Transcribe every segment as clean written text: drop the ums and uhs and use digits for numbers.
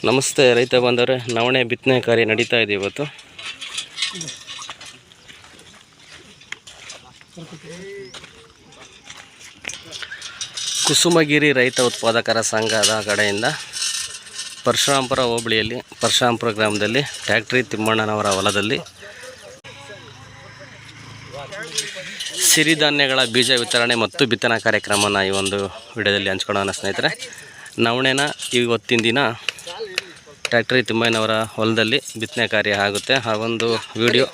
ನಮಸ್ತೆ ರೈತ ಬಂದವರೇ, ನವಣೆ ಬಿತ್ತನೆ ಕಾರ್ಯ ನಡೀತಾ ಇದೆ ಇವತ್ತು. ಕುಸುಮಗಿರಿ ರೈತ ಉತ್ಪಾದಕರ ಸಂಘದ ಕಡೆಯಿಂದ ಪರಶುರಾಂಪುರ ಹೋಬಳಿಯಲ್ಲಿ ಪರಶುರಾಂಪುರ ಗ್ರಾಮದಲ್ಲಿ ಟ್ಯಾಕ್ಟ್ರಿ ತಿಮ್ಮಣ್ಣನವರ ಹೊಲದಲ್ಲಿ ಸಿರಿಧಾನ್ಯಗಳ ಬೀಜ ವಿತರಣೆ ಮತ್ತು ಬಿತ್ತನೆ ಕಾರ್ಯಕ್ರಮನ ಈ ಒಂದು ವಿಡಿಯೋದಲ್ಲಿ ಹಂಚ್ಕೊಳ್ಳೋಣ ಸ್ನೇಹಿತರೆ. ನವಣೆನ ಇವತ್ತಿನ ದಿನ ಟ್ಯಾಕ್ಟ್ರಿ ತಿಮ್ಮಣ್ಣನವರ ಹೊಲದಲ್ಲಿ ಬಿತ್ತನೆ ಕಾರ್ಯ ಆಗುತ್ತೆ. ಆ ಒಂದು ವಿಡಿಯೋ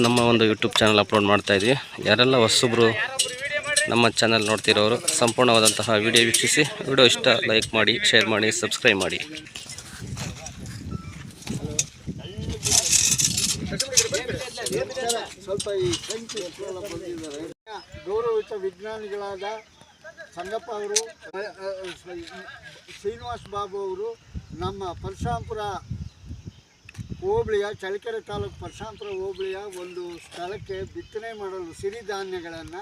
ನಮ್ಮ ಒಂದು ಯೂಟ್ಯೂಬ್ ಚಾನಲ್ ಅಪ್ಲೋಡ್ ಮಾಡ್ತಾಯಿದ್ವಿ. ಯಾರೆಲ್ಲ ಹೊಸಬ್ರು ನಮ್ಮ ಚಾನಲ್ ನೋಡ್ತಿರೋರು ಸಂಪೂರ್ಣವಾದಂತಹ ವಿಡಿಯೋ ವೀಕ್ಷಿಸಿ, ವಿಡಿಯೋ ಇಷ್ಟ ಲೈಕ್ ಮಾಡಿ, ಶೇರ್ ಮಾಡಿ, ಸಬ್ಸ್ಕ್ರೈಬ್ ಮಾಡಿ. ಸ್ವಲ್ಪ ಈ ಗೌರವಿತ ವಿಜ್ಞಾನಿಗಳಾದ ಸಂಗಪ್ಪ ಅವರು, ಶ್ರೀನಿವಾಸ್ ಬಾಬು ಅವರು ನಮ್ಮ ಪರಶುರಾಂಪುರ ಹೋಬಳಿಯ ಚಳ್ಳಕೆರೆ ತಾಲೂಕು ಪರಶುರಾಂಪುರ ಹೋಬಳಿಯ ಒಂದು ಸ್ಥಳಕ್ಕೆ ಬಿತ್ತನೆ ಮಾಡಲು ಸಿರಿಧಾನ್ಯಗಳನ್ನು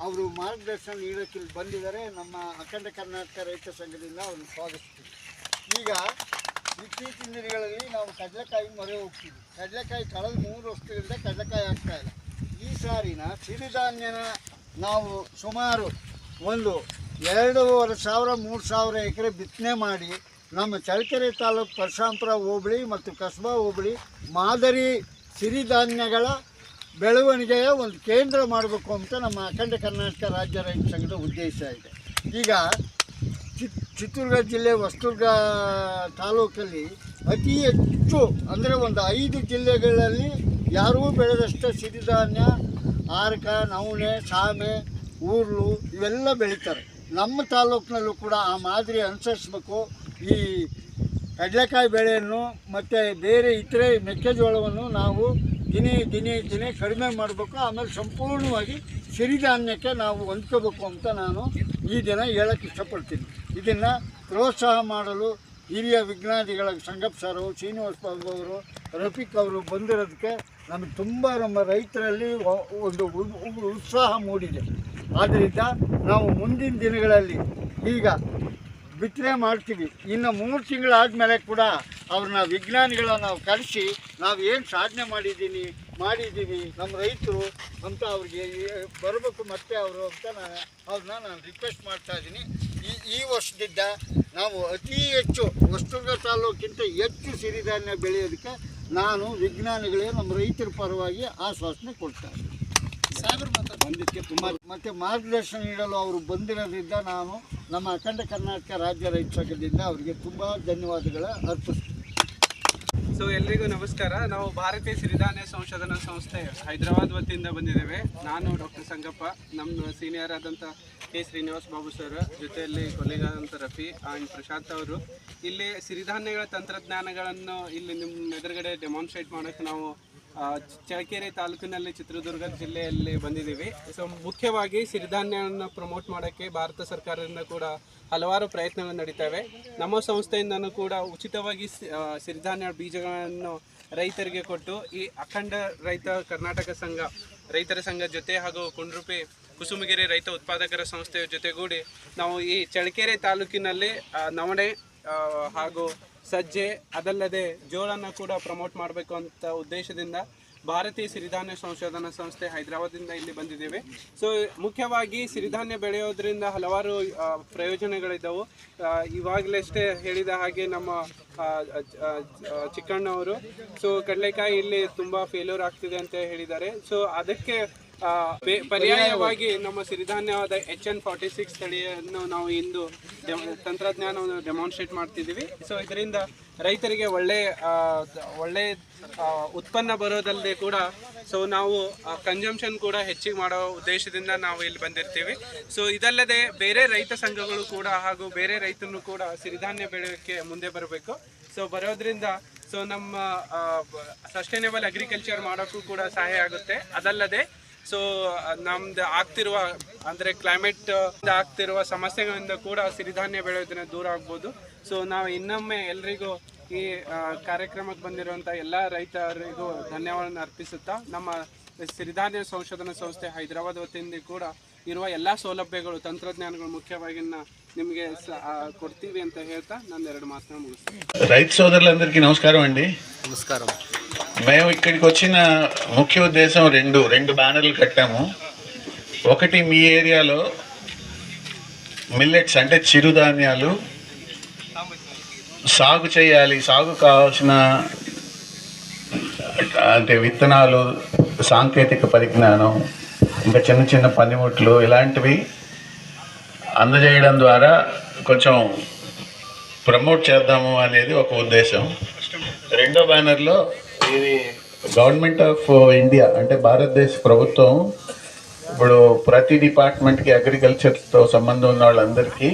ಅವರು ಮಾರ್ಗದರ್ಶನ ನೀಡೋಕ್ಕೆ ಬಂದಿದ್ದಾರೆ. ನಮ್ಮ ಅಖಂಡ ಕರ್ನಾಟಕ ರೈತ ಸಂಘದಿಂದ ಅವ್ರನ್ನ ಸ್ವಾಗತಿಸ್ತೀವಿ. ಈಗ ಇತ್ತೀಚಿನ ದಿನಗಳಲ್ಲಿ ನಾವು ಕಡಲೆಕಾಯಿ ಮೊರೆ ಹೋಗ್ತೀವಿ. ಕಡಲೆಕಾಯಿ ಕಳೆದ 3 ವರ್ಷಗಳಿಂದ ಕಡಲೆಕಾಯಿ ಆಗ್ತಾಯಿಲ್ಲ. ಈ ಸಾರಿನ ಸಿರಿಧಾನ್ಯನ ನಾವು ಸುಮಾರು ಒಂದು 2,500-3,000 ಎಕರೆ ಬಿತ್ತನೆ ಮಾಡಿ ನಮ್ಮ ಚಳ್ಳಕೆರೆ ತಾಲೂಕು ಪರಶುರಾಂಪುರ ಹೋಬಳಿ ಮತ್ತು ಕಸ್ಬಾ ಹೋಬಳಿ ಮಾದರಿ ಸಿರಿಧಾನ್ಯಗಳ ಬೆಳವಣಿಗೆಯ ಒಂದು ಕೇಂದ್ರ ಮಾಡಬೇಕು ಅಂತ ನಮ್ಮ ಅಖಂಡ ಕರ್ನಾಟಕ ರಾಜ್ಯ ರೈತ ಸಂಘದ ಉದ್ದೇಶ ಇದೆ. ಈಗ ಚಿತ್ರದುರ್ಗ ಜಿಲ್ಲೆ ಹೊಸದುರ್ಗ ತಾಲೂಕಲ್ಲಿ ಅತಿ ಹೆಚ್ಚು ಅಂದರೆ ಒಂದು 5 ಜಿಲ್ಲೆಗಳಲ್ಲಿ ಯಾರೂ ಬೆಳೆದಷ್ಟು ಸಿರಿಧಾನ್ಯ, ಆರಕ, ನವಣೆ, ಸಾಮೆ, ಊರ್ಲು ಇವೆಲ್ಲ ಬೆಳೀತಾರೆ. ನಮ್ಮ ತಾಲೂಕಿನಲ್ಲೂ ಕೂಡ ಆ ಮಾದರಿ ಅನುಸರಿಸಬೇಕು. ಈ ಕಡಲೆಕಾಯಿ ಬೆಳೆಯನ್ನು ಮತ್ತು ಬೇರೆ ಇತರೆ ಮೆಕ್ಕೆಜೋಳವನ್ನು ನಾವು ದಿನೇ ಕಡಿಮೆ ಮಾಡಬೇಕು. ಆಮೇಲೆ ಸಂಪೂರ್ಣವಾಗಿ ಸಿರಿಧಾನ್ಯಕ್ಕೆ ನಾವು ಹೊಂದ್ಕೋಬೇಕು ಅಂತ ನಾನು ಈ ದಿನ ಹೇಳೋಕ್ಕೆ ಇಷ್ಟಪಡ್ತೀನಿ. ಇದನ್ನು ಪ್ರೋತ್ಸಾಹ ಮಾಡಲು ಹಿರಿಯ ವಿಜ್ಞಾನಿಗಳ ಸಂಗಪ್ಪ ಸರ್, ಶ್ರೀನಿವಾಸ್ ಬಾಬು ಅವರು, ರಫೀಕ್ ಅವರು ಬಂದಿರೋದಕ್ಕೆ ನಮಗೆ ತುಂಬ ನಮ್ಮ ರೈತರಲ್ಲಿ ಒಂದು ಉತ್ಸಾಹ ಮೂಡಿದೆ. ಆದ್ದರಿಂದ ನಾವು ಮುಂದಿನ ದಿನಗಳಲ್ಲಿ ಈಗ ಬಿತ್ತನೆ ಮಾಡ್ತೀವಿ. ಇನ್ನು 3 ತಿಂಗಳಾದಮೇಲೆ ಕೂಡ ಅವ್ರನ್ನ ವಿಜ್ಞಾನಿಗಳನ್ನ ನಾವು ಕರೆಸಿ ನಾವು ಏನು ಸಾಧನೆ ಮಾಡಿದ್ದೀವಿ ನಮ್ಮ ರೈತರು ಅಂತ ಅವ್ರಿಗೆ ಬರಬೇಕು ಮತ್ತೆ ಅವರು ಅಂತ ಅವ್ರನ್ನ ನಾನು ರಿಕ್ವೆಸ್ಟ್ ಮಾಡ್ತಾಯಿದ್ದೀನಿ. ಈ ವರ್ಷದಿಂದ ನಾವು ಅತಿ ಹೆಚ್ಚು ಹೊಸದುರ್ಗ ತಾಲೂಕಿಂತ ಹೆಚ್ಚು ಸಿರಿಧಾನ್ಯ ಬೆಳೆಯೋದಕ್ಕೆ ನಾನು ವಿಜ್ಞಾನಿಗಳಿಗೆ ನಮ್ಮ ರೈತರ ಪರವಾಗಿ ಆಶ್ವಾಸನೆ ಕೊಡ್ತಾರೆ. ಬಂದಿದ್ದಕ್ಕೆ ತುಂಬ ಮತ್ತು ಮಾರ್ಗದರ್ಶನ ನೀಡಲು ಅವರು ಬಂದಿರೋದ್ರಿಂದ ನಾನು ನಮ್ಮ ಅಖಂಡ ಕರ್ನಾಟಕ ರಾಜ್ಯ ರೈತ ಸಂಘದಿಂದ ಅವರಿಗೆ ತುಂಬ ಧನ್ಯವಾದಗಳ ಅರ್ಪಿಸ್ತೀನಿ. ಸೊ ಎಲ್ರಿಗೂ ನಮಸ್ಕಾರ. ನಾವು ಭಾರತೀಯ ಸಿರಿಧಾನ್ಯ ಸಂಶೋಧನಾ ಸಂಸ್ಥೆ ಹೈದರಾಬಾದ್ ವತಿಯಿಂದ ಬಂದಿದ್ದೇವೆ. ನಾನು ಡಾಕ್ಟರ್ ಸಂಗಪ್ಪ, ನಮ್ಮ ಸೀನಿಯರ್ ಆದಂಥ ಕೆ ಶ್ರೀನಿವಾಸ್ ಬಾಬು ಸರ್, ಜೊತೆಯಲ್ಲಿ ಕೊಲೆಗ್ ಆದಂಥ ರಫಿ ಆ್ಯಂಡ್ ಪ್ರಶಾಂತ್ ಅವರು ಇಲ್ಲಿ ಸಿರಿಧಾನ್ಯಗಳ ತಂತ್ರಜ್ಞಾನಗಳನ್ನು ಇಲ್ಲಿ ನಿಮ್ಮ ಎದುರುಗಡೆ ಡೆಮಾನ್ಸ್ಟ್ರೇಟ್ ಮಾಡೋಕ್ಕೆ ನಾವು ಚಳ್ಳಕೆರೆ ತಾಲೂಕಿನಲ್ಲಿ ಚಿತ್ರದುರ್ಗ ಜಿಲ್ಲೆಯಲ್ಲಿ ಬಂದಿದ್ದೀವಿ. ಸೊ ಮುಖ್ಯವಾಗಿ ಸಿರಿಧಾನ್ಯವನ್ನು ಪ್ರಮೋಟ್ ಮಾಡೋಕ್ಕೆ ಭಾರತ ಸರ್ಕಾರದಿಂದ ಕೂಡ ಹಲವಾರು ಪ್ರಯತ್ನಗಳು ನಡೀತವೆ. ನಮ್ಮ ಸಂಸ್ಥೆಯಿಂದನೂ ಕೂಡ ಉಚಿತವಾಗಿ ಸಿರಿಧಾನ್ಯ ಬೀಜಗಳನ್ನು ರೈತರಿಗೆ ಕೊಟ್ಟು ಈ ಅಖಂಡ ರೈತರ ಸಂಘ ಜೊತೆ ಹಾಗೂ ಕುಂಡ್ರುಪಿ ಕುಸುಮಗಿರಿ ರೈತ ಉತ್ಪಾದಕರ ಸಂಸ್ಥೆಯ ಜೊತೆಗೂಡಿ ನಾವು ಈ ಚಳ್ಳಕೆರೆ ತಾಲೂಕಿನಲ್ಲಿ ನವಣೆ ಹಾಗೂ ಸಜ್ಜೆ ಅದಲ್ಲದೆ ಜೋಳನ ಕೂಡ ಪ್ರಮೋಟ್ ಮಾಡಬೇಕು ಅಂತ ಉದ್ದೇಶದಿಂದ ಭಾರತೀಯ ಸಿರಿಧಾನ್ಯ ಸಂಶೋಧನಾ ಸಂಸ್ಥೆ ಹೈದರಾಬಾದಿಂದ ಇಲ್ಲಿ ಬಂದಿದ್ದೇವೆ. ಸೊ ಮುಖ್ಯವಾಗಿ ಸಿರಿಧಾನ್ಯ ಬೆಳೆಯೋದ್ರಿಂದ ಹಲವಾರು ಪ್ರಯೋಜನಗಳಿದ್ದವು. ಇವಾಗಲಷ್ಟೇ ಹೇಳಿದ ಹಾಗೆ ನಮ್ಮ ಚಿಕ್ಕಣ್ಣವರು ಸೊ ಕಡಲೆಕಾಯಿ ಇಲ್ಲಿ ತುಂಬ ಫೇಲ್ಯೂರ್ ಆಗ್ತಿದೆ ಅಂತ ಹೇಳಿದ್ದಾರೆ. ಸೊ ಅದಕ್ಕೆ ಪರ್ಯಾಯವಾಗಿ ನಮ್ಮ ಸಿರಿಧಾನ್ಯವಾದ HN46 ತಳಿಯನ್ನು ನಾವು ಇಂದು ತಂತ್ರಜ್ಞಾನವನ್ನು ಡೆಮಾನ್ಸ್ಟ್ರೇಟ್ ಮಾಡ್ತಿದ್ದೀವಿ. ಸೊ ಇದರಿಂದ ರೈತರಿಗೆ ಒಳ್ಳೆ ಉತ್ಪನ್ನ ಬರೋದಲ್ಲದೆ ಕೂಡ ಸೊ ನಾವು ಕನ್ಸಂಪ್ಷನ್ ಕೂಡ ಹೆಚ್ಚಿಗೆ ಮಾಡೋ ಉದ್ದೇಶದಿಂದ ನಾವು ಇಲ್ಲಿ ಬಂದಿರ್ತೀವಿ. ಸೊ ಇದಲ್ಲದೆ ಬೇರೆ ರೈತ ಸಂಘಗಳು ಕೂಡ ಹಾಗೂ ಬೇರೆ ರೈತರು ಕೂಡ ಸಿರಿಧಾನ್ಯ ಬೆಳೆಯೋಕ್ಕೆ ಮುಂದೆ ಬರಬೇಕು. ಸೊ ಬರೋದ್ರಿಂದ ಸೊ ನಮ್ಮ ಸಸ್ಟೈನೇಬಲ್ ಅಗ್ರಿಕಲ್ಚರ್ ಮಾಡೋಕ್ಕೂ ಕೂಡ ಸಹಾಯ ಆಗುತ್ತೆ. ಅದಲ್ಲದೆ ಸೊ ನಮ್ದು ಆಗ್ತಿರುವ ಅಂದರೆ ಕ್ಲೈಮೇಟ್ ಆಗ್ತಿರುವ ಸಮಸ್ಯೆಗಳಿಂದ ಕೂಡ ಸಿರಿಧಾನ್ಯ ಬೆಳೆಯೋದನ್ನ ದೂರ ಆಗ್ಬೋದು. ಸೊ ನಾವು ಇನ್ನೊಮ್ಮೆ ಎಲ್ರಿಗೂ ಈ ಕಾರ್ಯಕ್ರಮಕ್ಕೆ ಬಂದಿರುವಂಥ ಎಲ್ಲ ರೈತರಿಗೂ ಧನ್ಯವಾದವನ್ನು ಅರ್ಪಿಸುತ್ತಾ ನಮ್ಮ ಸಿರಿಧಾನ್ಯ ಸಂಶೋಧನಾ ಸಂಸ್ಥೆ ಹೈದರಾಬಾದ್ ವತಿಯಿಂದ ಕೂಡ ಇರುವ ಎಲ್ಲ ಸೌಲಭ್ಯಗಳು, ತಂತ್ರಜ್ಞಾನಗಳು ಮುಖ್ಯವಾಗಿ ನಿಮಗೆ ಕೊಡ್ತೀವಿ ಅಂತ ಹೇಳ್ತಾ ನಾನು 2 మాటలు ముగిస్తాను. రైతు సోదరులందరికీ నమస్కారం అండి. నమస్కారం. మేము ఇక్కడికి వచ్చిన ముఖ్య ఉద్దేశం రెండు బ్యానర్లు కట్టాము. ఒకటి మీ ఏరియాలో మిల్లెట్స్ అంటే చిరుధాన్యాలు సాగు చేయాలి, సాగు కావాల్సిన అంటే విత్తనాలు, సాంకేతిక పరిజ్ఞానం, ఇంకా చిన్న చిన్న పనిముట్లు ఇలాంటివి అందజేయడం ద్వారా కొంచెం ప్రమోట్ చేద్దాము అనేది ఒక ఉద్దేశం. రెండో బ్యానర్లో ఇది గవర్నమెంట్ ఆఫ్ ఇండియా అంటే భారతదేశ ప్రభుత్వం ఇప్పుడు ప్రతి డిపార్ట్మెంట్కి అగ్రికల్చర్తో సంబంధం ఉన్న వాళ్ళందరికీ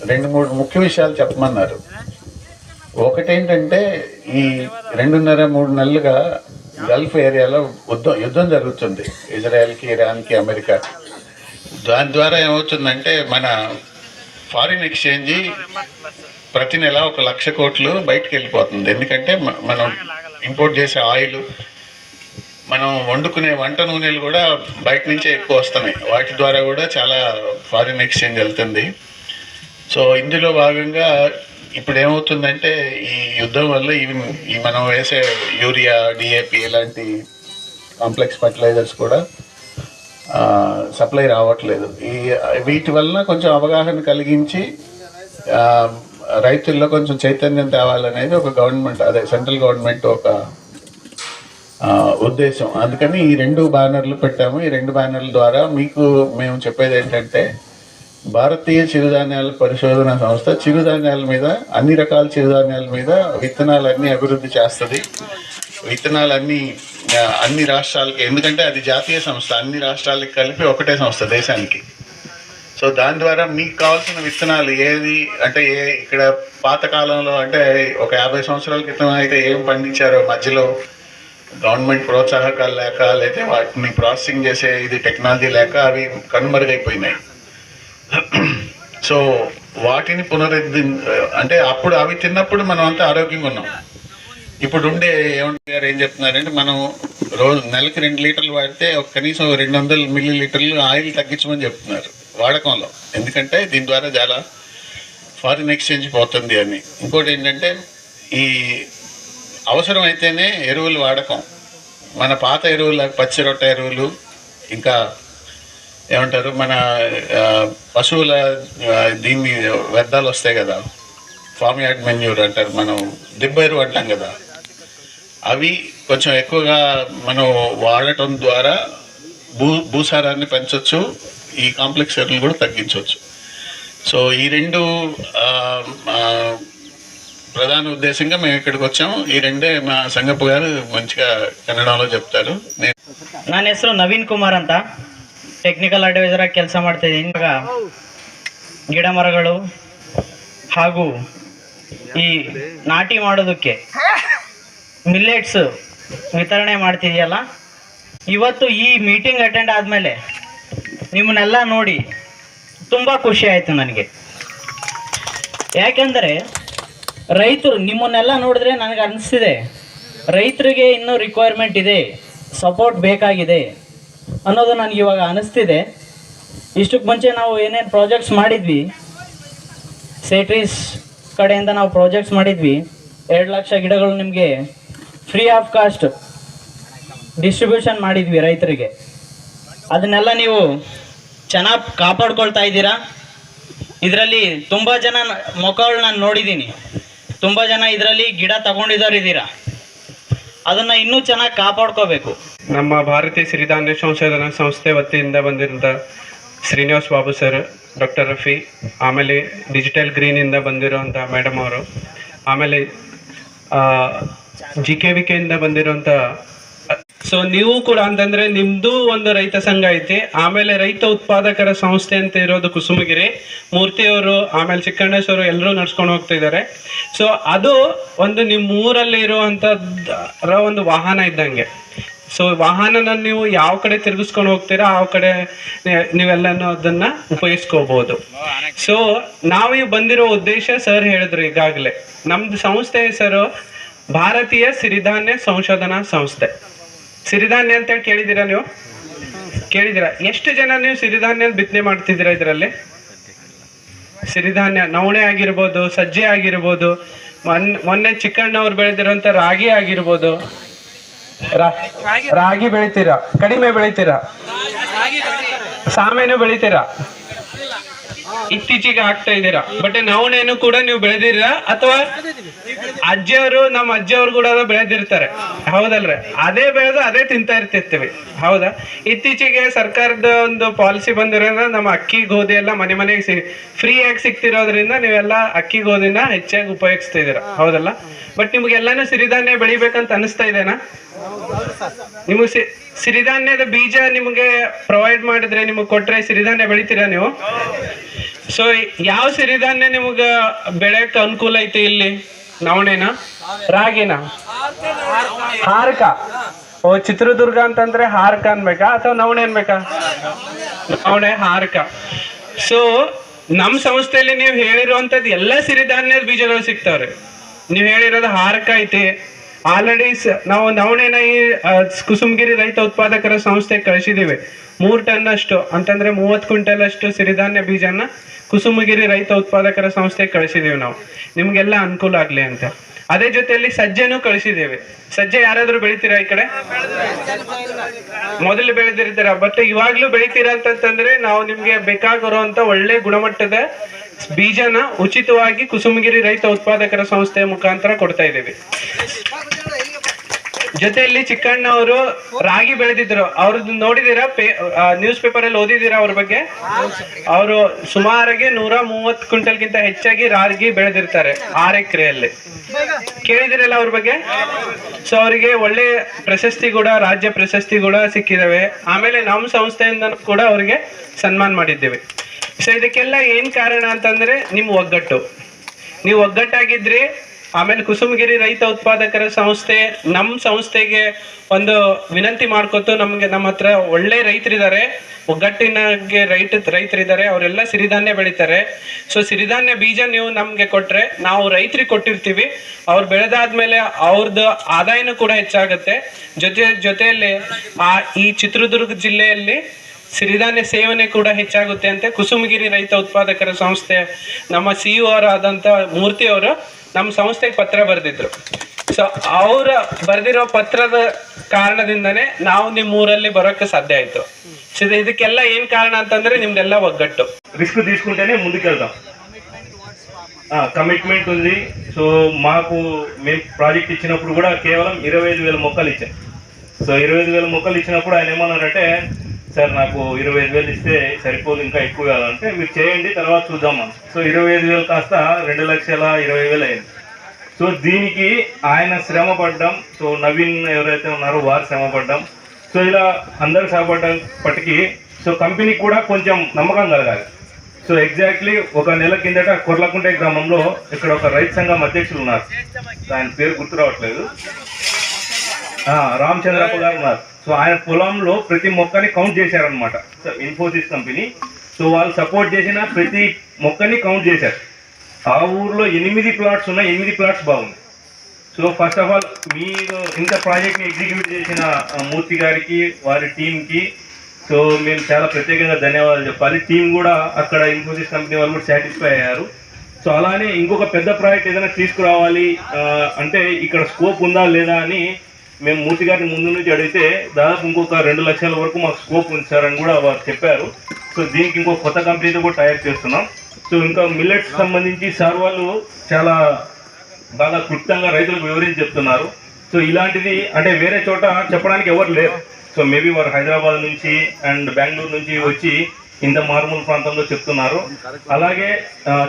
2-3 ముఖ్య విషయాలు చెప్పమన్నారు. ఒకటేంటంటే ఈ 2.5-3 నెలలుగా గల్ఫ్ ఏరియాలో యుద్ధం జరుగుతుంది, ఇజ్రాయెల్కి, ఇరాన్కి, అమెరికా. దాని ద్వారా ఏమవుతుందంటే మన ఫారిన్ ఎక్స్చేంజ్ ప్రతి నెల 1,00,000 కోట్లు బయటకు వెళ్ళిపోతుంది. ఎందుకంటే మనం ఇంపోర్ట్ చేసే ఆయిల్, మనం వండుకునే వంట నూనెలు కూడా బయట నుంచే ఎక్కువ వస్తున్నాయి. వాటి ద్వారా కూడా చాలా ఫారిన్ ఎక్స్చేంజ్ వెళ్తుంది. సో ఇందులో భాగంగా ఇప్పుడు ఏమవుతుందంటే ఈ యుద్ధం వల్ల ఈ మనం వేసే యూరియా, డిఏపి ఇలాంటి కాంప్లెక్స్ ఫర్టిలైజర్స్ కూడా సప్లై రావట్లేదు. వీటి వలన కొంచెం అవగాహన కలిగించి రైతుల్లో కొంచెం చైతన్యం తేవాలనేది ఒక గవర్నమెంట్, అదే సెంట్రల్ గవర్నమెంట్ ఒక ఉద్దేశం. అందుకని ఈ 2 బ్యానర్లు పెట్టాము. ఈ 2 బ్యానర్ల ద్వారా మీకు మేము చెప్పేది ఏంటంటే భారతీయ చిరుధాన్యాల పరిశోధన సంస్థ చిరుధాన్యాల మీద, అన్ని రకాల చిరుధాన్యాల మీద విత్తనాలన్నీ అభివృద్ధి చేస్తుంది. విత్తనాలన్నీ అన్ని రాష్ట్రాలకి, ఎందుకంటే అది జాతీయ సంస్థ, అన్ని రాష్ట్రాలకి కలిపి ఒకటే సంస్థ దేశానికి. సో దాని ద్వారా మీకు కావాల్సిన విత్తనాలు ఏది అంటే ఇక్కడ పాతకాలంలో అంటే ఒక 50 సంవత్సరాల క్రితం అయితే ఏం పండించారో మధ్యలో గవర్నమెంట్ ప్రోత్సాహకాలు లేక, లేదా వాటిని ప్రాసెసింగ్ చేసే ఇది టెక్నాలజీ లేక అవి కనుమరుగైపోయినాయి. సో వాటిని అంటే అప్పుడు అవి తిన్నప్పుడు మనం అంతా ఆరోగ్యంగా ఉన్నాం. ఇప్పుడు ఏమంటారు, ఏం చెప్తున్నారంటే మనం నెలకి 2 లీటర్లు వాడితే కనీసం 200 మిల్లీలీటర్లు ఆయిల్ తగ్గించమని చెప్తున్నారు వాడకంలో. ఎందుకంటే దీని ద్వారా చాలా ఫారిన్ ఎక్స్చేంజ్ పోతుంది అని. ఇంకోటి ఏంటంటే ఈ అవసరం అయితేనే ఎరువులు వాడకం. మన పాత ఎరువులు, పచ్చి రొట్టె ఎరువులు, ఇంకా ఏమంటారు మన పశువుల దీన్ని వ్యర్థాలు వస్తాయి కదా, ఫామ్ యార్డ్ మెన్యూర్ అంటారు, మనం దిబ్బ ఎరువు అంటాం కదా, అవి కొంచెం ఎక్కువగా మనం వాడటం ద్వారా భూసారాన్ని పెంచవచ్చు, ఈ కాంప్లెక్స్ ఎరువులు కూడా తగ్గించవచ్చు. సో ఈ 2 ప్రధాన ఉద్దేశంగా మేము ఇక్కడికి వచ్చాము. ఈ 2 మా సంగప్ప గారు మంచిగా కన్నడంలో చెప్తారు. ನನ್ನ ಹೆಸರು ನವೀನ್ ಕುಮಾರ್ ಅಂತ, ಟೆಕ್ನಿಕಲ್ ಅಡ್ವೈಸರ್ ಆಗಿ ಕೆಲಸ ಮಾಡ್ತಿದ್ದೀನಿ. ಇವಾಗ ಗಿಡ ಮರಗಳು ಹಾಗೂ ಈ ನಾಟಿ ಮಾಡೋದಕ್ಕೆ ಮಿಲ್ಲೆಟ್ಸ್ ವಿತರಣೆ ಮಾಡ್ತಿದೆಯಲ್ಲ, ಇವತ್ತು ಈ ಮೀಟಿಂಗ್ ಅಟೆಂಡ್ ಆದಮೇಲೆ ನಿಮ್ಮನ್ನೆಲ್ಲ ನೋಡಿ ತುಂಬ ಖುಷಿ ಆಯಿತು ನನಗೆ. ಯಾಕೆಂದರೆ ರೈತರು ನಿಮ್ಮನ್ನೆಲ್ಲ ನೋಡಿದ್ರೆ ನನಗೆ ಅನಿಸ್ತಿದೆ ರೈತರಿಗೆ ಇನ್ನೂ ರಿಕ್ವೈರ್ಮೆಂಟ್ ಇದೆ, ಸಪೋರ್ಟ್ ಬೇಕಾಗಿದೆ ಅನ್ನೋದು ನನಗೆ ಇವಾಗ ಅನಿಸ್ತಿದೆ. ಇಷ್ಟಕ್ಕೆ ಮುಂಚೆ ನಾವು ಏನೇನು ಪ್ರಾಜೆಕ್ಟ್ಸ್ ಮಾಡಿದ್ವಿ, ಸೇಟ್ರೀಸ್ ಕಡೆಯಿಂದ ನಾವು ಪ್ರಾಜೆಕ್ಟ್ಸ್ ಮಾಡಿದ್ವಿ. 2 ಲಕ್ಷ ಗಿಡಗಳು ನಿಮಗೆ ಫ್ರೀ ಆಫ್ ಕಾಸ್ಟ್ ಡಿಸ್ಟ್ರಿಬ್ಯೂಷನ್ ಮಾಡಿದ್ವಿ ರೈತರಿಗೆ. ಅದನ್ನೆಲ್ಲ ನೀವು ಚೆನ್ನಾಗಿ ಕಾಪಾಡ್ಕೊಳ್ತಾ ಇದ್ದೀರಾ. ಇದರಲ್ಲಿ ತುಂಬ ಜನ ಮುಖಗಳು ನಾನು ನೋಡಿದ್ದೀನಿ, ತುಂಬ ಜನ ಇದರಲ್ಲಿ ಗಿಡ ತಗೊಂಡಿದ್ದವ್ರು ಇದ್ದೀರಾ. ಅದನ್ನು ಇನ್ನೂ ಚೆನ್ನಾಗಿ ಕಾಪಾಡ್ಕೋಬೇಕು. ನಮ್ಮ ಭಾರತೀಯ ಸಿರಿಧಾನ್ಯ ಸಂಶೋಧನಾ ಸಂಸ್ಥೆ ವತಿಯಿಂದ ಬಂದಿರುವಂಥ ಶ್ರೀನಿವಾಸ್ ಬಾಬು ಸರ್, ಡಾಕ್ಟರ್ ರಫಿ, ಆಮೇಲೆ ಡಿಜಿಟಲ್ ಗ್ರೀನಿಂದ ಬಂದಿರುವಂಥ ಮೇಡಮ್ ಅವರು, ಆಮೇಲೆ GKVK ಇಂದ ಬಂದಿರುವಂಥ. ಸೊ ನೀವು ಕೂಡ ಅಂತಂದರೆ ನಿಮ್ಮದು ಒಂದು ರೈತ ಸಂಘ ಐತಿ, ಆಮೇಲೆ ರೈತ ಉತ್ಪಾದಕರ ಸಂಸ್ಥೆ ಅಂತ ಇರೋದು ಕುಸುಮಗಿರಿ, ಮೂರ್ತಿಯವರು, ಆಮೇಲೆ ಚಿಕ್ಕಣ್ಣೇಶ್ವರು ಎಲ್ಲರೂ ನಡ್ಸ್ಕೊಂಡು ಹೋಗ್ತಾ ಇದ್ದಾರೆ. ಸೊ ಅದು ಒಂದು ನಿಮ್ಮ ಊರಲ್ಲಿ ಇರುವಂಥದ್ದರ ಒಂದು ವಾಹನ ಇದ್ದಂಗೆ. ಸೊ ವಾಹನನ ನೀವು ಯಾವ ಕಡೆ ತಿರುಗಿಸ್ಕೊಂಡು ಹೋಗ್ತೀರಾ ಆ ಕಡೆ ನೀವೆಲ್ಲನೂ ಅದನ್ನು ಉಪಯೋಗಿಸ್ಕೋಬೋದು. ಸೊ ನಾವು ಬಂದಿರೋ ಉದ್ದೇಶ ಸರ್ ಹೇಳಿದ್ರು ಈಗಾಗಲೇ, ನಮ್ಮದು ಸಂಸ್ಥೆ ಹೆಸರು ಭಾರತೀಯ ಸಿರಿಧಾನ್ಯ ಸಂಶೋಧನಾ ಸಂಸ್ಥೆ. ಸಿರಿಧಾನ್ಯ ಅಂತೇಳಿ ಕೇಳಿದ್ದೀರಾ ನೀವು? ಕೇಳಿದಿರ? ಎಷ್ಟು ಜನ ನೀವು ಸಿರಿಧಾನ್ಯ ಬಿತ್ತನೆ ಮಾಡ್ತಿದ್ದೀರಾ ಇದರಲ್ಲಿ? ಸಿರಿಧಾನ್ಯ ನವಣೆ ಆಗಿರ್ಬೋದು, ಸಜ್ಜೆ ಆಗಿರ್ಬೋದು, ಮೊನ್ನೆ ಚಿಕ್ಕಣ್ಣವ್ರು ಬೆಳೆದಿರೋಂಥ ರಾಗಿ ಆಗಿರ್ಬೋದು. ರಾಗಿ ಬೆಳಿತೀರಾ? ಕಡಿಮೆ ಬೆಳಿತೀರಾ? ಸಾಮೇನು ಬೆಳಿತೀರಾ? ಇತ್ತೀಚೆಗೆ ಆಗ್ತಾ ಇದ್ದೀರಾ. ಬಟ್ ನವಣೆನು ಕೂಡ ನೀವು ಬೆಳೆದಿರಾ ಅಥವಾ ಅಜ್ಜಿಯವರು, ನಮ್ಮ ಅಜ್ಜಿಯವರು ಕೂಡ ಬೆಳೆದಿರ್ತಾರೆ, ಹೌದಲ್ರಿ? ಅದೇ ಬೆಳೆದು ಅದೇ ತಿಂತಾ ಇರ್ತಿರ್ತೀವಿ, ಹೌದಾ? ಇತ್ತೀಚೆಗೆ ಸರ್ಕಾರದ ಒಂದು ಪಾಲಿಸಿ ಬಂದಿರೋದ್ರಿಂದ ನಮ್ಮ ಅಕ್ಕಿ ಗೋಧಿ ಎಲ್ಲ ಮನೆ ಮನೆಗೆ ಫ್ರೀ ಆಗಿ ಸಿಗ್ತಿರೋದ್ರಿಂದ ನೀವೆಲ್ಲ ಅಕ್ಕಿ ಗೋಧಿನ ಹೆಚ್ಚಾಗಿ ಉಪಯೋಗಿಸ್ತಾ ಇದ್ದೀರಾ, ಹೌದಲ್ಲ? ಬಟ್ ನಿಮ್ಗೆಲ್ಲಾನು ಸಿರಿಧಾನ್ಯ ಬೆಳಿಬೇಕಂತ ಅನಿಸ್ತಾ ಇದೆನಾ? ನಿಮಗೆ ಸಿರಿಧಾನ್ಯದ ಬೀಜ ನಿಮಗೆ ಪ್ರೊವೈಡ್ ಮಾಡಿದ್ರೆ, ನಿಮಗೆ ಕೊಟ್ರೆ ಸಿರಿಧಾನ್ಯ ಬೆಳಿತೀರಾ ನೀವು? ಸೊ ಯಾವ ಸಿರಿಧಾನ್ಯ ನಿಮ್ಗೆ ಬೆಳೆಯಕ್ಕೆ ಅನುಕೂಲ ಐತಿ ಇಲ್ಲಿ? ನವಣೆನ, ರಾಗಿನ, ಹಾರಕ? ಓ, ಚಿತ್ರದುರ್ಗ ಅಂತಂದ್ರೆ ಹಾರಕ ಅನ್ಬೇಕಾ ಅಥವಾ ನವಣೆ ಅನ್ಬೇಕಾ? ನವಣೆ, ಹಾರಕ. ಸೊ ನಮ್ಮ ಸಂಸ್ಥೆಯಲ್ಲಿ ನೀವು ಹೇಳಿರುವಂತದ್ದು ಎಲ್ಲ ಸಿರಿಧಾನ್ಯದ ಬೀಜಗಳು ಸಿಗ್ತಾವ್ರಿ. ನೀವು ಹೇಳಿರೋದು ಹಾರಕ ಐತಿ. ಆಲ್ರೆಡಿ ನಾವು ನವಣೆನ ಈ ಕುಸುಮಗಿರಿ ರೈತ ಉತ್ಪಾದಕರ ಸಂಸ್ಥೆಗೆ ಕಳಿಸಿದ್ದೀವಿ. 3 ಟನ್ ಅಷ್ಟು ಅಂತಂದ್ರೆ 30 ಕ್ವಿಂಟಲ್ ಅಷ್ಟು ಸಿರಿಧಾನ್ಯ ಬೀಜನ ಕುಸುಮಗಿರಿ ರೈತ ಉತ್ಪಾದಕರ ಸಂಸ್ಥೆಗೆ ಕಳಿಸಿದೀವಿ ನಾವು, ನಿಮ್ಗೆಲ್ಲ ಅನುಕೂಲ ಆಗ್ಲಿ ಅಂತ. ಅದೇ ಜೊತೆಯಲ್ಲಿ ಸಜ್ಜೆನೂ ಕಳಿಸಿದ್ದೇವೆ. ಸಜ್ಜೆ ಯಾರಾದ್ರೂ ಬೆಳಿತೀರಾ ಈ ಕಡೆ? ಮೊದಲು ಬೆಳೆದಿರ್ತೀರಾ, ಬಟ್ ಇವಾಗ್ಲೂ ಬೆಳಿತೀರಾ ಅಂತಂದ್ರೆ ನಾವು ನಿಮ್ಗೆ ಬೇಕಾಗಿರುವಂತ ಒಳ್ಳೆ ಗುಣಮಟ್ಟದ ಬೀಜನ ಉಚಿತವಾಗಿ ಕುಸುಮಗಿರಿ ರೈತ ಉತ್ಪಾದಕರ ಸಂಸ್ಥೆಯ ಮುಖಾಂತರ ಕೊಡ್ತಾ ಇದ್ದೇವೆ. ಜೊತೆಯಲ್ಲಿ ಚಿಕ್ಕಣ್ಣವರು ರಾಗಿ ಬೆಳೆದಿದ್ರು, ಅವ್ರದ್ದು ನೋಡಿದೀರಾ? ನ್ಯೂಸ್ ಪೇಪರ್ ಅಲ್ಲಿ ಓದಿದೀರಾ ಅವ್ರ ಬಗ್ಗೆ? ಅವರು ಸುಮಾರಿಗೆ 130 ಕ್ವಿಂಟಲ್ಗಿಂತ ಹೆಚ್ಚಾಗಿ ರಾಗಿ ಬೆಳೆದಿರ್ತಾರೆ 6 ಎಕರೆಯಲ್ಲಿ. ಕೇಳಿದಿರಲ್ಲ ಅವ್ರ ಬಗ್ಗೆ? ಸೊ ಅವರಿಗೆ ಒಳ್ಳೆ ಪ್ರಶಸ್ತಿ ಕೂಡ, ರಾಜ್ಯ ಪ್ರಶಸ್ತಿ ಕೂಡ ಸಿಕ್ಕಿದಾವೆ. ಆಮೇಲೆ ನಮ್ಮ ಸಂಸ್ಥೆಯಿಂದ ಕೂಡ ಅವರಿಗೆ ಸನ್ಮಾನ ಮಾಡಿದ್ದೇವೆ. ಸೊ ಇದಕ್ಕೆಲ್ಲ ಏನ್ ಕಾರಣ ಅಂತಂದ್ರೆ ನಿಮ್ಮ ಒಗ್ಗಟ್ಟು. ನೀವು ಒಗ್ಗಟ್ಟಾಗಿದ್ರಿ. ಆಮೇಲೆ ಕುಸುಮಗಿರಿ ರೈತ ಉತ್ಪಾದಕರ ಸಂಸ್ಥೆ ನಮ್ಮ ಸಂಸ್ಥೆಗೆ ಒಂದು ವಿನಂತಿ ಮಾಡ್ಕೊತು, ನಮ್ಮ ಹತ್ರ ಒಳ್ಳೆ ರೈತರಿದ್ದಾರೆ, ಒಗ್ಗಟ್ಟಿನಾಗೆ ರೈತರಿದ್ದಾರೆ, ಅವರೆಲ್ಲ ಸಿರಿಧಾನ್ಯ ಬೆಳಿತಾರೆ. ಸೊ ಸಿರಿಧಾನ್ಯ ಬೀಜ ನೀವು ನಮ್ಗೆ ಕೊಟ್ರೆ ನಾವು ರೈತರಿಗೆ ಕೊಟ್ಟಿರ್ತೀವಿ. ಅವ್ರು ಬೆಳೆದಾದ್ಮೇಲೆ ಅವ್ರದ್ದು ಆದಾಯನೂ ಕೂಡ ಹೆಚ್ಚಾಗುತ್ತೆ. ಜೊತೆಯಲ್ಲಿ ಈ ಚಿತ್ರದುರ್ಗ ಜಿಲ್ಲೆಯಲ್ಲಿ ಸಿರಿಧಾನ್ಯ ಸೇವನೆ ಕೂಡ ಹೆಚ್ಚಾಗುತ್ತೆ ಅಂತ ಕುಸುಮಗಿರಿ ರೈತ ಉತ್ಪಾದಕರ ಸಂಸ್ಥೆ ನಮ್ಮ CEO ಆದಂತ ಮೂರ್ತಿ ಅವರು ನಮ್ಮ ಸಂಸ್ಥೆಗೆ ಪತ್ರ ಬರೆದಿದ್ರು. ಸೊ ಅವ್ರ ಬರೆದಿರೋ ಪತ್ರದ ಕಾರಣದಿಂದನೇ ನಾವು ನಿಮ್ಮ ಊರಲ್ಲಿ ಬರೋಕ್ಕೆ సాధ్య ಆಯ್ತು. సో ಇದಕ್ಕೆಲ್ಲ ఏం కారణం ಅಂತಂದ್ರೆ నిమ్దెల్ల ఒగ్గట్టు. రిస్క్ తీసుకుంటేనే ముందుకెళ్తాం. కమిట్మెంట్ ఉంది. సో మాకు మేము ప్రాజెక్ట్ ఇచ్చినప్పుడు కూడా కేవలం 25,000 మొక్కలు ఇచ్చాం. సో 25,000 మొక్కలు ఇచ్చినప్పుడు ఆయన ఏమన్నారంటే, సార్ నాకు 25,000 ఇస్తే సరిపోదు, ఇంకా ఎక్కువ కావాలంటే మీరు చేయండి, తర్వాత చూద్దామని. సో 25,000 కాస్త 2,20,000 అయింది. సో దీనికి ఆయన శ్రమ పడ్డాం. సో నవీన్ ఎవరైతే ఉన్నారో వారు శ్రమ పడ్డాం. సో ఇలా అందరు శ్రమపడ్డప్పటికీ సో కంపెనీకి కూడా కొంచెం నమ్మకం కలగాలి. సో ఎగ్జాక్ట్లీ ఒక నెల కిందట కొర్లకుంట గ్రామంలో ఇక్కడ ఒక రైతు సంఘం అధ్యక్షులు ఉన్నారు, ఆయన పేరు గుర్తు రావట్లేదు, రామచంద్రప్ప గారు ఉన్నారు. సో ఆయన పొలంలో ప్రతి మొక్కని కౌంట్ చేశారనమాట. సో ఇన్ఫోసిస్ కంపెనీ, సో వాళ్ళు సపోర్ట్ చేసిన ప్రతి మొక్కని కౌంట్ చేశారు. ఆ ఊర్లో 8 ప్లాట్స్ ఉన్నాయి, 8 ప్లాట్స్ బాగుంది. సో ఫస్ట్ ఆఫ్ ఆల్ మీరు ఇంత ప్రాజెక్ట్ని ఎగ్జిక్యూట్ చేసిన మూర్తి గారికి, వారి టీంకి సో మేము చాలా ప్రత్యేకంగా ధన్యవాదాలు చెప్పాలి. టీం కూడా అక్కడ ఇన్ఫోసిస్ కంపెనీ వాళ్ళు కూడా సాటిస్ఫై అయ్యారు. సో అలానే ఇంకొక పెద్ద ప్రాజెక్ట్ ఏదైనా తీసుకురావాలి అంటే ఇక్కడ స్కోప్ ఉందా లేదా అని మేము మూర్తి గారిని ముందు నుంచి అడిగితే దాదాపు ఇంకొక 2 లక్షల వరకు మాకు స్కోప్ ఉంది సార్ అని కూడా వారు చెప్పారు. సో దీనికి ఇంకొక కొత్త కంపెనీతో కూడా తయారు చేస్తున్నాం. సో ఇంకా మిల్లెట్స్ సంబంధించి సార్ వాళ్ళు చాలా బాగా క్లుప్తంగా రైతులకు వివరించి చెప్తున్నారు. సో ఇలాంటిది అంటే వేరే చోట చెప్పడానికి ఎవరు లేరు. సో మేబీ వారు హైదరాబాద్ నుంచి అండ్ బెంగళూరు నుంచి వచ్చి ఇంత మారుమూల ప్రాంతంలో చెప్తున్నారు. అలాగే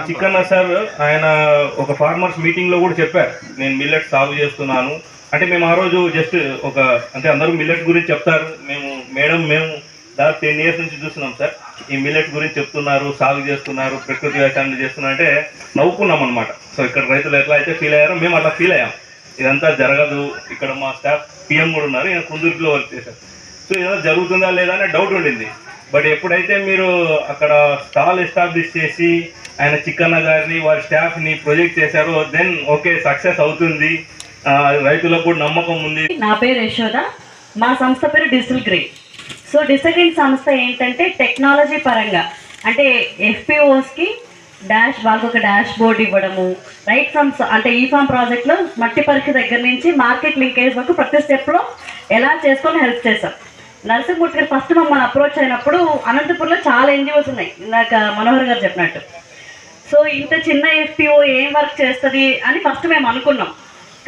చిక్కన్న సార్ ఆయన ఒక ఫార్మర్స్ మీటింగ్లో కూడా చెప్పారు, నేను మిల్లెట్ సాగు చేస్తున్నాను అంటే. మేము ఆ రోజు జస్ట్ ఒక అంటే అందరూ మిల్లెట్ గురించి చెప్తారు, మేము దాదాపు 10 years నుంచి చూస్తున్నాం సార్, ఈ మిల్లెట్ గురించి చెప్తున్నారు, సాగు చేస్తున్నారు, ప్రకృతి వ్యవసాయం చేస్తున్నారు అంటే నవ్వుకున్నాం అనమాట. సో ఇక్కడ రైతులు ఎట్లా అయితే ఫీల్ అయ్యారో మేము అట్లా ఫీల్ అయ్యాం. ఇదంతా జరగదు, ఇక్కడ మా స్టాఫ్ PM కూడా ఉన్నారు, ఈయన కుందూరులో వర్క్ చేశారు. సో ఏదో జరుగుతుందా లేదా అనే డౌట్ ఉండింది. బట్ ఎప్పుడైతే మీరు అక్కడ స్టాల్ ఎస్టాబ్లిష్ చేసి ఆయన చిక్కన్న గారిని వారి స్టాఫ్ని ప్రొజెక్ట్ చేశారో దెన్ ఓకే సక్సెస్ అవుతుంది, రైతులకు కూడా నమ్మకం ఉంది. నా పేరు యశోద, మా సంస్థ పేరు డిజిటల్ గ్రే. సో డిసగ్రీన్ సంస్థ ఏంటంటే టెక్నాలజీ పరంగా అంటే ఎఫ్పిఓస్కి వాళ్ళకి ఒక డాష్ బోర్డ్ ఇవ్వడము, రైట్ ఫ్రమ్ అంటే ఈఫామ్ ప్రాజెక్ట్లో మట్టి పరీక్ష దగ్గర నుంచి మార్కెట్ లింకేజ్ వరకు ప్రతి స్టెప్లో ఎలా చేసుకొని హెల్ప్ చేస్తాం. నరసింహమూర్తి గారు ఫస్ట్ మమ్మల్ని అప్రోచ్ అయినప్పుడు అనంతపూర్లో చాలా ఎన్జిఓస్ ఉన్నాయి, ఇందాక మనోహర్ గారు చెప్పినట్టు. సో ఇంత చిన్న ఎఫ్పిఓ ఏం వర్క్ చేస్తుంది అని ఫస్ట్ మేము అనుకున్నాం.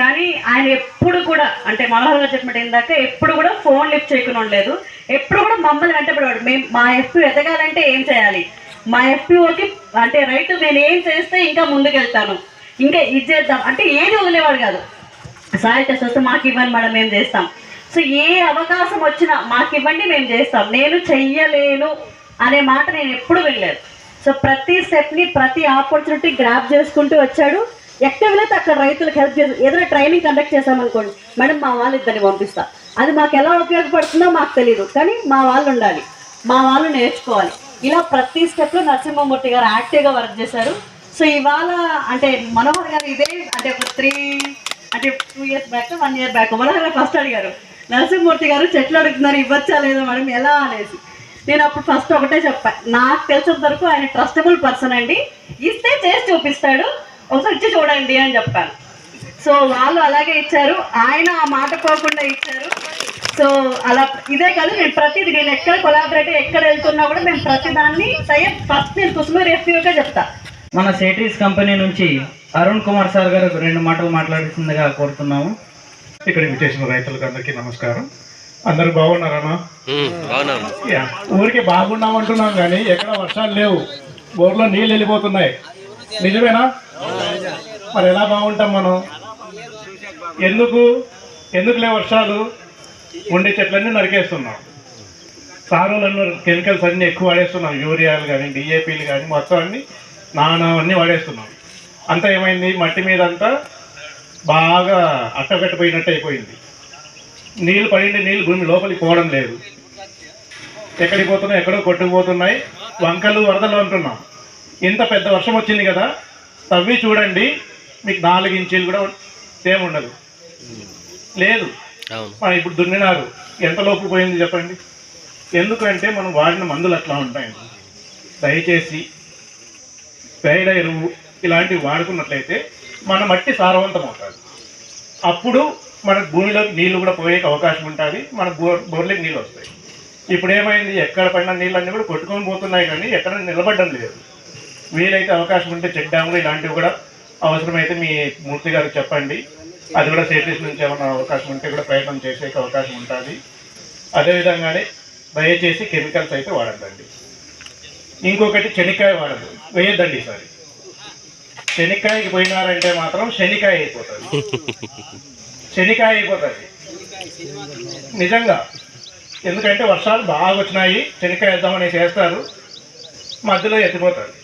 కానీ ఆయన ఎప్పుడు కూడా అంటే మనోహర్ గారు చెప్పినట్టు ఇందాక ఎప్పుడు కూడా ఫోన్ లిఫ్ట్ చేయకుండా ఉండలేదు. ఎప్పుడు కూడా మమ్మల్ని వెంటపడేవాడు. మేము మా ఎఫ్పిఓ ఎదగాలంటే ఏం చేయాలి, మా ఎఫ్పిఓకి అంటే రైట్ నేను ఏం చేస్తే ఇంకా ముందుకెళ్తాను, ఇంకా ఇది చేద్దాం అంటే ఏది వదిలేవాడు కాదు. సాయిల్ టెస్ట్ వస్తే మాకు ఇవ్వండి మేడం మేము చేస్తాం. సో ఏ అవకాశం వచ్చినా మాకు ఇవ్వండి మేము చేస్తాం, నేను చెయ్యలేను అనే మాట నేను ఎప్పుడు వినలేదు. సో ప్రతి స్టెప్ని ప్రతి ఆపర్చునిటీ గ్రాప్ చేసుకుంటూ వచ్చాడు. ఎక్కడ వెళ్తే అక్కడ రైతులకు హెల్ప్ చేసి ఏదైనా ట్రైనింగ్ కండక్ట్ చేసామనుకోండి, మేడం మా వాళ్ళు ఇద్దరిని పంపిస్తా, అది మాకు ఎలా ఉపయోగపడుతుందో మాకు తెలియదు, కానీ మా వాళ్ళు ఉండాలి, మా వాళ్ళు నేర్చుకోవాలి. ఇలా ప్రతి స్టెప్లో నరసింహమూర్తి గారు యాక్టివ్గా వర్క్ చేశారు. సో ఇవాళ అంటే మనోహర్ గారు ఇదే అంటే ఒక 2 years back 1 year back Manohar గారు ఫస్ట్ అడిగారు, నరసింహమూర్తి గారు చెట్లు అడుగుతున్నారు ఇవ్వచ్చా లేదా మేడం ఎలా అనేసి. నేను అప్పుడు ఫస్ట్ ఒకటే చెప్పాను, నాకు తెలిసినంత వరకు ఆయన ట్రస్టబుల్ పర్సన్ అండి, ఇస్తే చేసి చూపిస్తాడు, ఒకసారి ఇచ్చి చూడండి అని చెప్పాను. సో వాళ్ళు అలాగే ఇచ్చారు, ఆయన ఆ మాట పోకుండా ఇచ్చారు. సో అలా ఇదే కాదు, నేను ఎక్కడ కొలాబరేట్ ఎక్కడ వెళ్తున్నా కూడా మేము ప్రతిదాన్ని ఫస్ట్ నేను కుసుమూరి ఎఫ్పిఓకే చెప్తా. మన సేట్రీస్ కంపెనీ నుంచి అరుణ్ కుమార్ సార్ గారు 2 మాటలు మాట్లాడుతుందిగా కోరుతున్నాము. ఇక్కడ విచ్చేసిన రైతులకు అందరికీ నమస్కారం. అందరు బాగున్నారన్నా? ఊరికి బాగున్నామంటున్నాం కానీ ఎక్కడ వర్షాలు లేవు, బోర్లో నీళ్ళు వెళ్ళిపోతున్నాయి. నిజమేనా? మరి ఎలా బాగుంటాం మనం? ఎందుకు లేవు వర్షాలు? ఉండే చెట్లన్నీ నరికేస్తున్నాం, సారులన్నీ కెమికల్స్ అన్నీ ఎక్కువ వాడేస్తున్నాం, యూరియాలు కానీ డిఏపీలు కానీ మొత్తం అన్నీ అన్నీ వాడేస్తున్నాం. అంతా ఏమైంది, మట్టి మీద అంతా బాగా అట్టగట్టిపోయినట్టు అయిపోయింది. నీళ్ళు పడింది, నీళ్ళు భూమి లోపలికి పోవడం లేదు, ఎక్కడికి పోతున్నాయి, ఎక్కడో కొట్టుకుపోతున్నాయి, వంకలు వరదలు అంటున్నాం. ఇంత పెద్ద వర్షం వచ్చింది కదా, తవ్వి చూడండి, మీకు 4 ఇంచీలు కూడా ఏముండదు లేదు. ఇప్పుడు దున్నినారు, ఎంత లోపు పోయింది చెప్పండి. ఎందుకంటే మనం వాడిన మందులు అట్లా ఉంటాయి. దయచేసి పేడ ఎరువు ఇలాంటివి వాడుకున్నట్లయితే మన మట్టి సారవంతం అవుతుంది. అప్పుడు మన భూమిలోకి నీళ్లు కూడా పోయే అవకాశం ఉంటుంది, మన బోర్లోకి నీళ్ళు వస్తాయి. ఇప్పుడు ఏమైంది, ఎక్కడ పడిన నీళ్ళన్నీ కూడా కొట్టుకొని పోతున్నాయి కానీ ఎక్కడ నిలబడడం లేదు. వీలైతే అవకాశం ఉంటే చెక్ డ్యాములు ఇలాంటివి కూడా అవసరమైతే మీ మూర్తి గారికి చెప్పండి, అది కూడా సేట్రీస్ నుంచి ఏమైనా అవకాశం ఉంటే కూడా ప్రయత్నం చేసే అవకాశం ఉంటుంది. అదేవిధంగానే దయచేసి కెమికల్స్ అయితే వాడద్దండి. ఇంకొకటి శనక్కాయ వాడద్దు, వేయద్దండి. ఈసారి శనక్కాయకి పోయినారంటే మాత్రం శనికాయ అయిపోతుంది, శనికాయ అయిపోతుంది నిజంగా. ఎందుకంటే వర్షాలు బాగా వచ్చినాయి, శనక్కాయ వేద్దామని చేస్తారు, మధ్యలో ఎత్తిపోతుంది.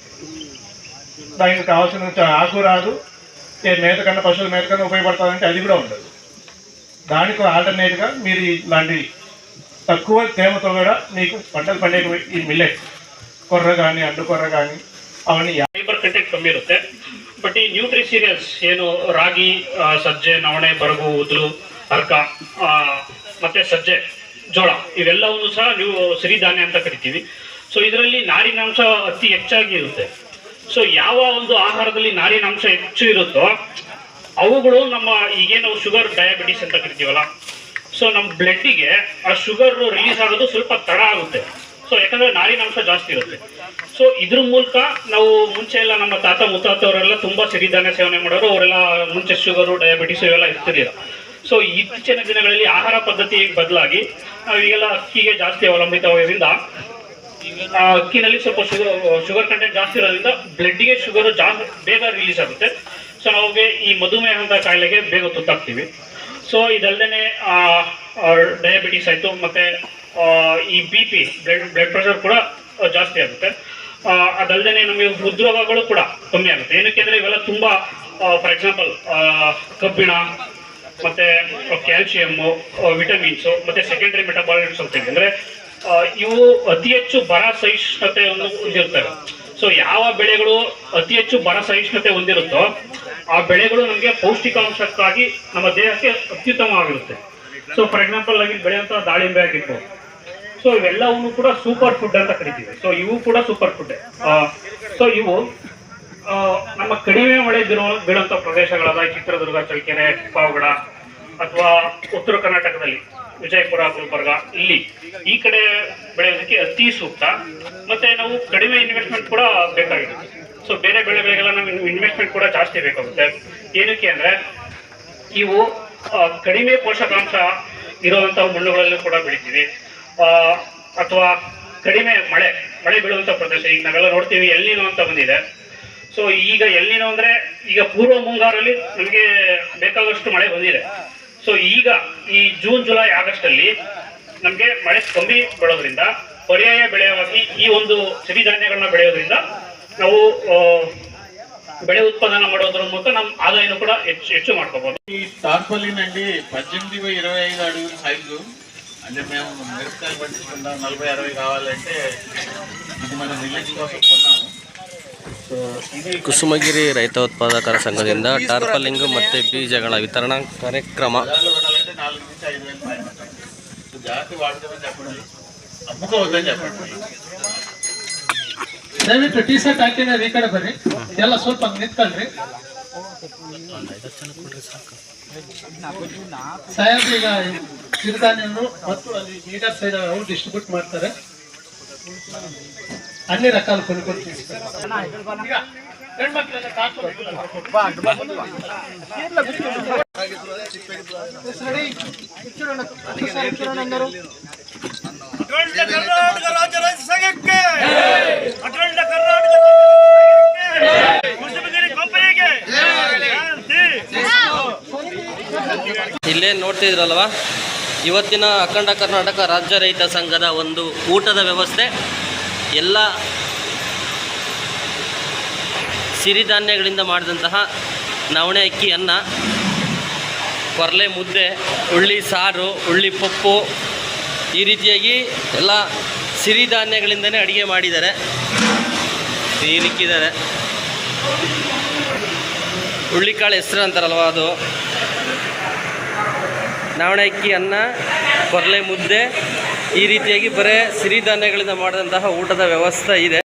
దానికి కావాల్సిన ఆకు రాదు, మేత కన్నా పశువుల మేత కన్నా ఉపయోగపడుతుందంటే అది కూడా ఉండదు. దానికి ఆల్టర్నేట్గా మీరు ఇలాంటి తక్కువ తేమతో కూడా మీకు పంటలు పండే ఈ మిల్లెట్స్, ಕೊರ್ರ కానీ ಅಡ್ಡು ಕೊರ್ರ కానీ ಅವನಿಗೆ ಫೈಬರ್ ಕಂಟೆಂಟ್ ಕಮ್ಮಿ ಇರುತ್ತೆ. ಬಟ್ ಈ ನ್ಯೂಟ್ರಿ ಸೀರಿಯಲ್ಸ್ ಏನು ರಾಗಿ, ಸಜ್ಜೆ, ನವಣೆ, ಬರಗು, ಉದ್ಲು, ಅರ್ಕ ಮತ್ತೆ ಸಜ್ಜೆ, ಜೋಳ ಇವೆಲ್ಲವನ್ನೂ ಸಹ ನೀವು ಸಿರಿಧಾನ್ಯ ಅಂತ ಕರಿತೀವಿ. ಸೊ ಇದರಲ್ಲಿ ನಾರಿನಾಂಶ ಅತಿ ಹೆಚ್ಚಾಗಿ ಇರುತ್ತೆ. ಸೊ ಯಾವ ಒಂದು ಆಹಾರದಲ್ಲಿ ನಾರಿನಾಂಶ ಹೆಚ್ಚು ಇರುತ್ತೋ ಅವುಗಳು ನಮ್ಮ ಈಗೇನು ಶುಗರ್ ಡಯಾಬಿಟಿಸ್ ಅಂತ ಕರಿತೀವಲ್ಲ, ಸೊ ನಮ್ಮ ಬ್ಲಡ್ಡಿಗೆ ಆ ಶುಗರ್ ರಿಲೀಸ್ ಆಗೋದು ಸ್ವಲ್ಪ ತಡ ಆಗುತ್ತೆ. ಸೊ ಯಾಕಂದರೆ ನಾರಿನಾಂಶ ಜಾಸ್ತಿ ಇರುತ್ತೆ. ಸೊ ಇದ್ರ ಮೂಲಕ ನಾವು ಮುಂಚೆ ಎಲ್ಲ ನಮ್ಮ ತಾತ ಮುತ್ತಾತವರೆಲ್ಲ ತುಂಬ ಸಿರಿಧಾನ್ಯ ಸೇವನೆ ಮಾಡೋರು, ಅವರೆಲ್ಲ ಮುಂಚೆ ಶುಗರು ಡಯಾಬಿಟಿಸ್ ಇವೆಲ್ಲ ಇರ್ತಿರಲಿಲ್ಲ. ಸೊ ಇತ್ತೀಚಿನ ದಿನಗಳಲ್ಲಿ ಆಹಾರ ಪದ್ಧತಿ ಬದಲಾಗಿ ನಾವು ಈಗೆಲ್ಲ ಅಕ್ಕಿಗೆ ಜಾಸ್ತಿ ಅವಲಂಬಿತವಾಗಿರೋದ್ರಿಂದ ಅಕ್ಕಿನಲ್ಲಿ ಸ್ವಲ್ಪ ಶುಗರ್ ಕಂಟೆಂಟ್ ಜಾಸ್ತಿ ಇರೋದ್ರಿಂದ ಬ್ಲಡ್ಡಿಗೆ ಶುಗರು ಜಾಸ್ತಿ ಬೇಗ ರಿಲೀಸ್ ಆಗುತ್ತೆ. ಸೊ ನಮಗೆ ಈ ಮಧುಮೇಹ ಅಂತ ಕಾಯಿಲೆಗೆ ಬೇಗ ತುತ್ತಾಗ್ತೀವಿ. ಸೊ ಇದಲ್ಲದೆ ಡಯಾಬಿಟಿಸ್ ಆಯಿತು, ಮತ್ತು ಈ ಬಿ ಪಿ ಬ್ಲಡ್ ಪ್ರೆಷರ್ ಕೂಡ ಜಾಸ್ತಿ ಆಗುತ್ತೆ. ಅದಲ್ಲದೆ ನಮಗೆ ಹೃದ್ರೋಗಗಳು ಕೂಡ ಕಮ್ಮಿ ಆಗುತ್ತೆ. ಏನಕ್ಕೆ ಅಂದರೆ ಇವೆಲ್ಲ ತುಂಬ ಫಾರ್ ಎಕ್ಸಾಂಪಲ್ ಕಬ್ಬಿಣ ಮತ್ತು ಕ್ಯಾಲ್ಸಿಯಮ್ಮು, ವಿಟಮಿನ್ಸು ಮತ್ತು ಸೆಕೆಂಡ್ರಿ ಮೆಟಬಾಲಿಟ್ಸ್ ಅಂತ ಅಂದರೆ ಇವು ಅತಿ ಹೆಚ್ಚು ಬರ ಸಹಿಷ್ಣುತೆಯನ್ನು ಹೊಂದಿರ್ತವೆ. ಸೊ ಯಾವ ಬೆಳೆಗಳು ಅತಿ ಹೆಚ್ಚು ಬರ ಸಹಿಷ್ಣುತೆ ಹೊಂದಿರುತ್ತೋ ಆ ಬೆಳೆಗಳು ನಮಗೆ ಪೌಷ್ಟಿಕಾಂಶಕ್ಕಾಗಿ ನಮ್ಮ ದೇಹಕ್ಕೆ ಅತ್ಯುತ್ತಮವಾಗಿರುತ್ತೆ. ಸೊ ಫಾರ್ ಎಕ್ಸಾಂಪಲ್ ಆಗಿ ಬೆಳೆಯುವಂಥ ದಾಳಿಂಬೆ ಆಗಿರ್ಬೋದು. ಸೊ ಇವೆಲ್ಲವೂ ಕೂಡ ಸೂಪರ್ ಫುಡ್ ಅಂತ ಕರಿತೀವಿ. ಸೊ ಇವು ಕೂಡ ಸೂಪರ್ ಫುಡ್. ಸೊ ಇವು ನಮ್ಮ ಕಡಿಮೆ ಮಳೆ ಬೀಳುವಂತ ಪ್ರದೇಶಗಳಾದ ಚಿತ್ರದುರ್ಗ, ಚಳ್ಳಕೆರೆ, ಪಾವಗಡ ಅಥವಾ ಉತ್ತರ ಕರ್ನಾಟಕದಲ್ಲಿ ವಿಜಯಪುರ, ಗುಲ್ಬರ್ಗ, ಈ ಕಡೆ ಬೆಳೆಯೋದಕ್ಕೆ ಅತಿ ಸೂಕ್ತ. ಮತ್ತೆ ನಾವು ಕಡಿಮೆ ಇನ್ವೆಸ್ಟ್ಮೆಂಟ್ ಕೂಡ ಬೇಕಾಗಿದೆ. ಸೊ ಬೇರೆ ಬೆಳೆಗಳಿಗೆಲ್ಲ ನಾವು ಇನ್ವೆಸ್ಟ್ಮೆಂಟ್ ಕೂಡ ಜಾಸ್ತಿ ಬೇಕಾಗುತ್ತೆ. ಏನಕ್ಕೆ ಅಂದ್ರೆ ಇವು ಕಡಿಮೆ ಪೋಷಕಾಂಶ ಇರುವಂತ ಮಣ್ಣುಗಳಲ್ಲಿ ಕೂಡ ಬೆಳಿತೀವಿ. ಅಥವಾ ಕಡಿಮೆ ಮಳೆ ಬೀಳುವಂತ ಪ್ರದೇಶ. ಈಗ ನಾವೆಲ್ಲ ನೋಡ್ತೀವಿ ಎಲ್ನಿನೋ ಅಂತ ಬಂದಿದೆ. ಸೊ ಈಗ ಎಲ್ನಿನೋ ಅಂದ್ರೆ ಈಗ ಪೂರ್ವ ಮುಂಗಾರಲ್ಲಿ ನಮಗೆ ಬೇಕಾದಷ್ಟು ಮಳೆ ಬಂದಿದೆ. ಸೊ ಈಗ ಈ ಜೂನ್, ಜುಲೈ, ಆಗಸ್ಟ್ ಅಲ್ಲಿ ನಮಗೆ ಮಳೆ ಕಮ್ಮಿ ಬೀಳೋದ್ರಿಂದ ಪರ್ಯಾಯ ಬೆಳೆಯಾಗಿ ಈ ಒಂದು ಸಿರಿಧಾನ್ಯಗಳನ್ನ ಬೆಳೆಯೋದ್ರಿಂದ ನಾವು ಬೆಳೆ ಉತ್ಪಾದನೆ ಮಾಡೋದ್ರ ಮೂಲಕ ನಮ್ಮ ಆದಾಯನೂ ಕೂಡ ಹೆಚ್ಚು ಮಾಡ್ಕೋಬಹುದು. ఈ తార్పలినండి 18-25 అడుగుల సైజు అంటే మేము మిరపకాయలు పండించుకుంటాం 40-60 కావాలంటే ఇది మన విలేజ్ కోసం కొన్నాము. సో ఇది ಕುಸುಮಗಿರಿ ರೈತ ಉತ್ಪಾದಕರ ಸಂಘದಿಂದ ಟಾರ್ಪಲಿಂಗ್ ಮತ್ತು ಬೀಜಗಳ ವಿತರಣಾ ಕಾರ್ಯಕ್ರಮ. కొనాలంటే 4,000 నుంచి 5,000 పైన. సో జాగ్రత్త వాడుకోమని చెప్పండి, అమ్ముకోవద్దని చెప్పండి. ದಯವಿಟ್ಟು ಟಿ ಶರ್ಟ್ ಹಾಕಿದ್ರೆ ಈ ಕಡೆ ಬರ್ರಿ, ಎಲ್ಲ ಸ್ವಲ್ಪ ನಿಂತ್ಕೊಳ್ರಿ. ಸಾಹೇಬ್ ಈಗ ಸಿರಿಧಾನ್ಯವನ್ನು ಮತ್ತು ಅಲ್ಲಿ ಲೀಡರ್ ಸೈಡ್ ಅವರು ಡಿಸ್ಟ್ರಿಬ್ಯೂಟ್ ಮಾಡ್ತಾರೆ. అన్ని రకాల కొనుగోలు ಇಲ್ಲೇ ನೋಡ್ತಿದ್ರಲ್ವಾ, ಇವತ್ತಿನ ಅಖಂಡ ಕರ್ನಾಟಕ ರಾಜ್ಯ ರೈತ ಸಂಘದ ಒಂದು ಊಟದ ವ್ಯವಸ್ಥೆ ಎಲ್ಲ ಸಿರಿಧಾನ್ಯಗಳಿಂದ ಮಾಡಿದಂತಹ ನವಣೆ ಅಕ್ಕಿ ಅನ್ನ, ಕೊರಲೆ ಮುದ್ದೆ, ಉಳ್ಳಿ ಸಾರು, ಉಳ್ಳಿ ಪಪ್ಪು, ಈ ರೀತಿಯಾಗಿ ಎಲ್ಲ ಸಿರಿಧಾನ್ಯಗಳಿಂದನೇ ಅಡುಗೆ ಮಾಡಿದ್ದಾರೆ. ಇಕ್ಕಿದ್ದಾರೆ ಹುಳ್ಳಿಕಾಳು ಹೆಸರು ಅಂತಾರಲ್ವ, ಅದು ನವಣೆ ಅಕ್ಕಿ ಅನ್ನ, ಕೊರಲೆ ಮುದ್ದೆ, ಈ ರೀತಿಯಾಗಿ ಬರೀ ಸಿರಿಧಾನ್ಯಗಳಿಂದ ಮಾಡಿದಂತಹ ಊಟದ ವ್ಯವಸ್ಥೆ ಇದೆ.